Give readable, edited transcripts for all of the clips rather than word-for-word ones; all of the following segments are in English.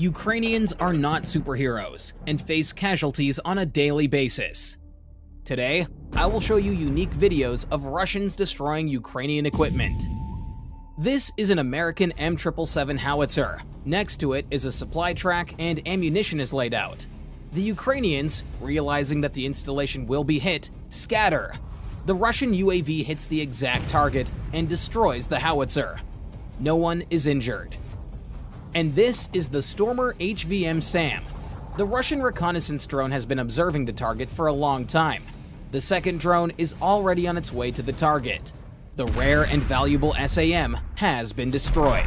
Ukrainians are not superheroes and face casualties on a daily basis. Today, I will show you unique videos of Russians destroying Ukrainian equipment. This is an American M777 howitzer. Next to it is a supply track and ammunition is laid out. The Ukrainians, realizing that the installation will be hit, scatter. The Russian UAV hits the exact target and destroys the howitzer. No one is injured. And this is the Stormer HVM SAM. The Russian reconnaissance drone has been observing the target for a long time. The second drone is already on its way to the target. The rare and valuable SAM has been destroyed.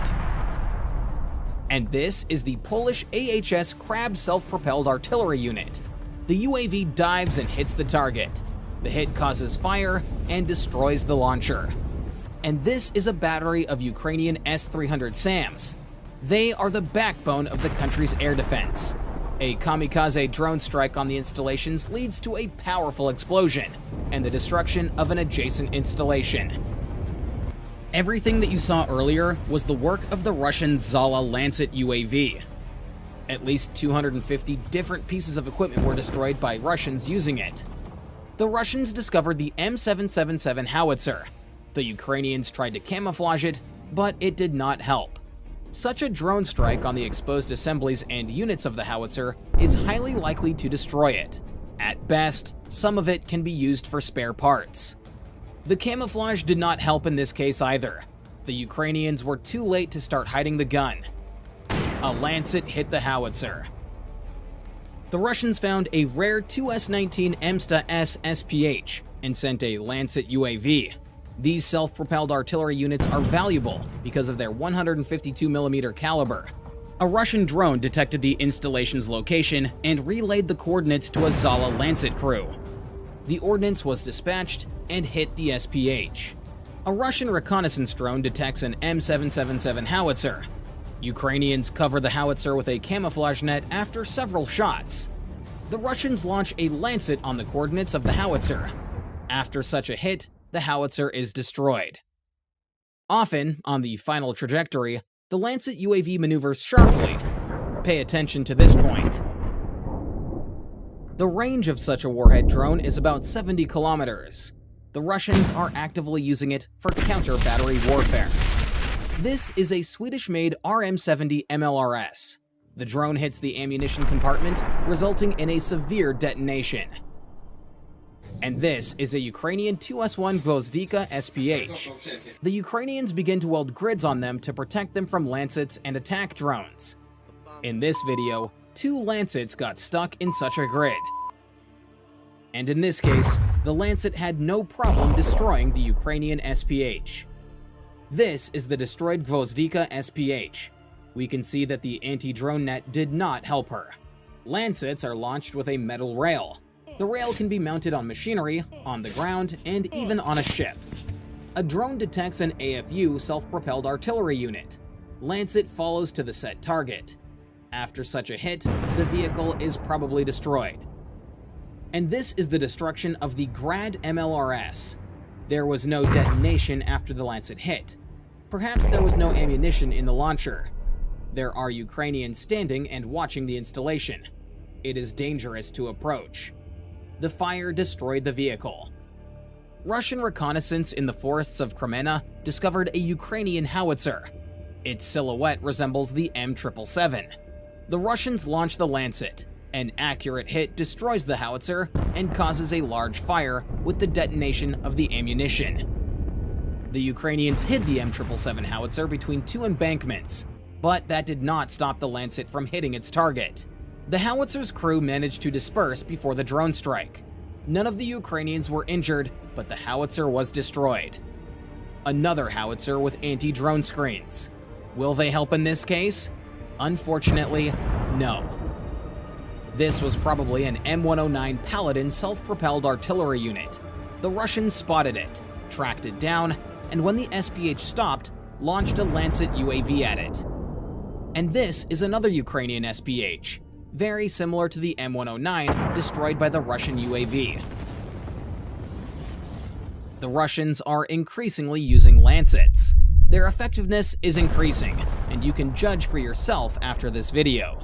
And this is the Polish AHS Krab self-propelled artillery unit. The UAV dives and hits the target. The hit causes fire and destroys the launcher. And this is a battery of Ukrainian S-300 SAMs. They are the backbone of the country's air defense. A kamikaze drone strike on the installations leads to a powerful explosion and the destruction of an adjacent installation. Everything that you saw earlier was the work of the Russian Zala Lancet UAV. At least 250 different pieces of equipment were destroyed by Russians using it. The Russians discovered the M777 howitzer. The Ukrainians tried to camouflage it, but it did not help. Such a drone strike on the exposed assemblies and units of the howitzer is highly likely to destroy it. At best, some of it can be used for spare parts. The camouflage did not help in this case either. The Ukrainians were too late to start hiding the gun. A Lancet hit the howitzer. The Russians found a rare 2S-19 MSTA-S SPH and sent a Lancet UAV. These self-propelled artillery units are valuable because of their 152mm caliber. A Russian drone detected the installation's location and relayed the coordinates to a Zala Lancet crew. The ordnance was dispatched and hit the SPH. A Russian reconnaissance drone detects an M777 howitzer. Ukrainians cover the howitzer with a camouflage net after several shots. The Russians launch a Lancet on the coordinates of the howitzer. After such a hit, the howitzer is destroyed. Often, on the final trajectory, the Lancet UAV maneuvers sharply. Pay attention to this point. The range of such a warhead drone is about 70 kilometers. The Russians are actively using it for counter-battery warfare. This is a Swedish-made RM-70 MLRS. The drone hits the ammunition compartment, resulting in a severe detonation. And this is a Ukrainian 2S1 Gvozdika SPH. The Ukrainians begin to weld grids on them to protect them from Lancets and attack drones. In this video, 2 Lancets got stuck in such a grid. And in this case, the Lancet had no problem destroying the Ukrainian SPH. This is the destroyed Gvozdika SPH. We can see that the anti-drone net did not help her. Lancets are launched with a metal rail. The rail can be mounted on machinery, on the ground, and even on a ship. A drone detects an AFU self-propelled artillery unit. Lancet follows to the set target. After such a hit, the vehicle is probably destroyed. And this is the destruction of the Grad MLRS. There was no detonation after the Lancet hit. Perhaps there was no ammunition in the launcher. There are Ukrainians standing and watching the installation. It is dangerous to approach. The fire destroyed the vehicle. Russian reconnaissance in the forests of Crimea discovered a Ukrainian howitzer. Its silhouette resembles the M777. The Russians launch the Lancet. An accurate hit destroys the howitzer and causes a large fire with the detonation of the ammunition. The Ukrainians hid the M777 howitzer between 2 embankments, but that did not stop the Lancet from hitting its target. The howitzer's crew managed to disperse before the drone strike. None of the Ukrainians were injured, but the howitzer was destroyed. Another howitzer with anti-drone screens. Will they help in this case? Unfortunately, no. This was probably an M109 Paladin self-propelled artillery unit. The Russians spotted it, tracked it down, and when the SPH stopped, launched a Lancet UAV at it. And this is another Ukrainian SPH, very similar to the M109 destroyed by the Russian UAV. The Russians are increasingly using Lancets. Their effectiveness is increasing, and you can judge for yourself after this video.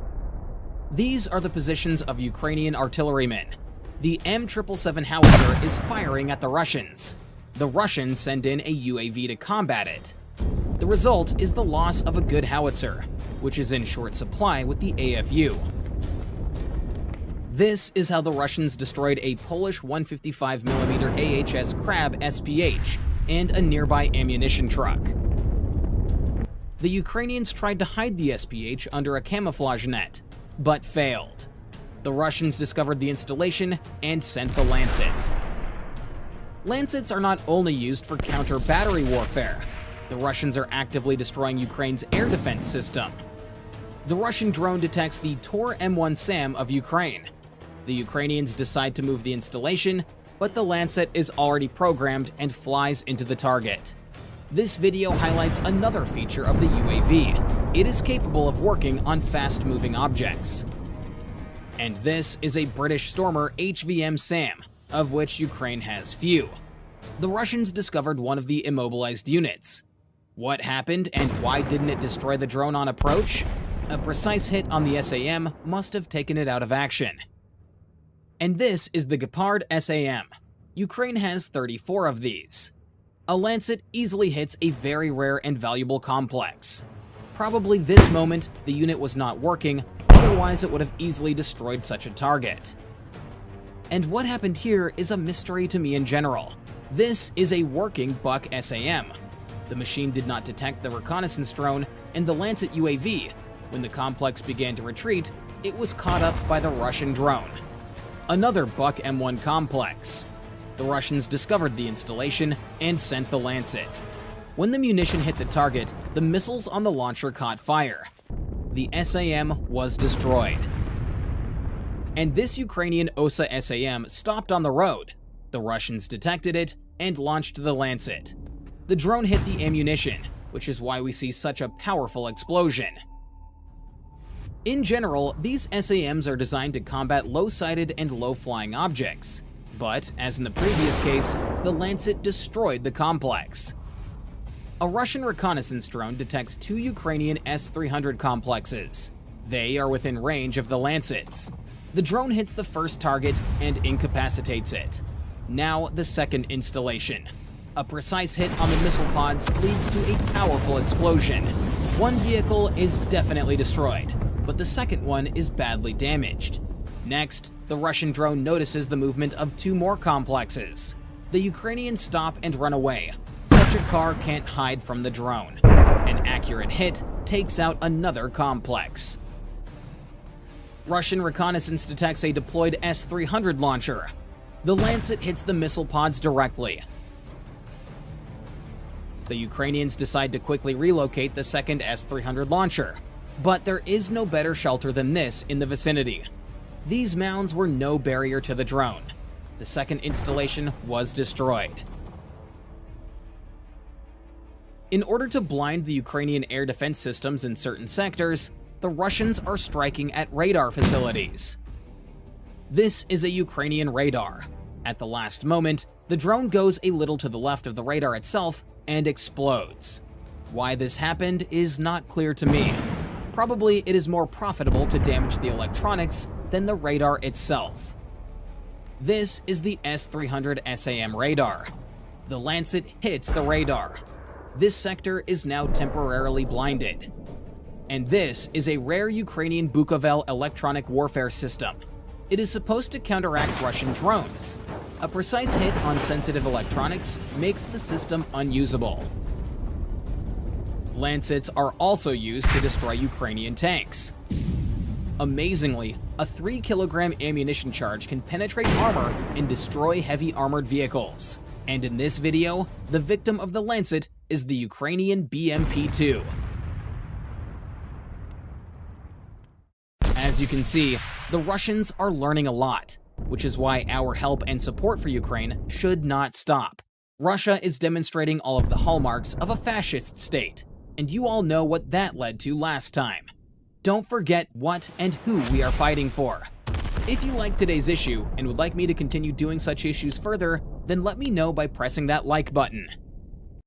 These are the positions of Ukrainian artillerymen. The M777 howitzer is firing at the Russians. The Russians send in a UAV to combat it. The result is the loss of a good howitzer, which is in short supply with the AFU. This is how the Russians destroyed a Polish 155mm AHS Crab SPH and a nearby ammunition truck. The Ukrainians tried to hide the SPH under a camouflage net, but failed. The Russians discovered the installation and sent the Lancet. Lancets are not only used for counter-battery warfare. The Russians are actively destroying Ukraine's air defense system. The Russian drone detects the Tor M1 SAM of Ukraine. The Ukrainians decide to move the installation, but the Lancet is already programmed and flies into the target. This video highlights another feature of the UAV. It is capable of working on fast-moving objects. And this is a British Stormer HVM SAM, of which Ukraine has few. The Russians discovered one of the immobilized units. What happened and why didn't it destroy the drone on approach? A precise hit on the SAM must have taken it out of action. And this is the Gepard SAM. Ukraine has 34 of these. A Lancet easily hits a very rare and valuable complex. Probably this moment, the unit was not working, otherwise it would have easily destroyed such a target. And what happened here is a mystery to me in general. This is a working Buck SAM. The machine did not detect the reconnaissance drone and the Lancet UAV. When the complex began to retreat, it was caught up by the Russian drone. Another Buck M1 complex. The Russians discovered the installation and sent the Lancet. When the munition hit the target, the missiles on the launcher caught fire. The SAM was destroyed. And this Ukrainian OSA SAM stopped on the road. The Russians detected it and launched the Lancet. The drone hit the ammunition, which is why we see such a powerful explosion. In general, these SAMs are designed to combat low-sided and low-flying objects. But, as in the previous case, the Lancet destroyed the complex. A Russian reconnaissance drone detects two Ukrainian S-300 complexes. They are within range of the Lancets. The drone hits the first target and incapacitates it. Now the second installation. A precise hit on the missile pods leads to a powerful explosion. One vehicle is definitely destroyed, but the second one is badly damaged. Next, the Russian drone notices the movement of two more complexes. The Ukrainians stop and run away. Such a car can't hide from the drone. An accurate hit takes out another complex. Russian reconnaissance detects a deployed S-300 launcher. The Lancet hits the missile pods directly. The Ukrainians decide to quickly relocate the second S-300 launcher. But there is no better shelter than this in the vicinity. These mounds were no barrier to the drone. The second installation was destroyed. In order to blind the Ukrainian air defense systems in certain sectors, the Russians are striking at radar facilities. This is a Ukrainian radar. At the last moment, the drone goes a little to the left of the radar itself and explodes. Why this happened is not clear to me. Probably it is more profitable to damage the electronics than the radar itself. This is the S-300 SAM radar. The Lancet hits the radar. This sector is now temporarily blinded. And this is a rare Ukrainian Bukovel electronic warfare system. It is supposed to counteract Russian drones. A precise hit on sensitive electronics makes the system unusable. Lancets are also used to destroy Ukrainian tanks. Amazingly, a 3-kilogram ammunition charge can penetrate armor and destroy heavy armored vehicles. And in this video, the victim of the Lancet is the Ukrainian BMP-2. As you can see, the Russians are learning a lot, which is why our help and support for Ukraine should not stop. Russia is demonstrating all of the hallmarks of a fascist state, and you all know what that led to last time. Don't forget what and who we are fighting for. If you liked today's issue and would like me to continue doing such issues further, then let me know by pressing that like button.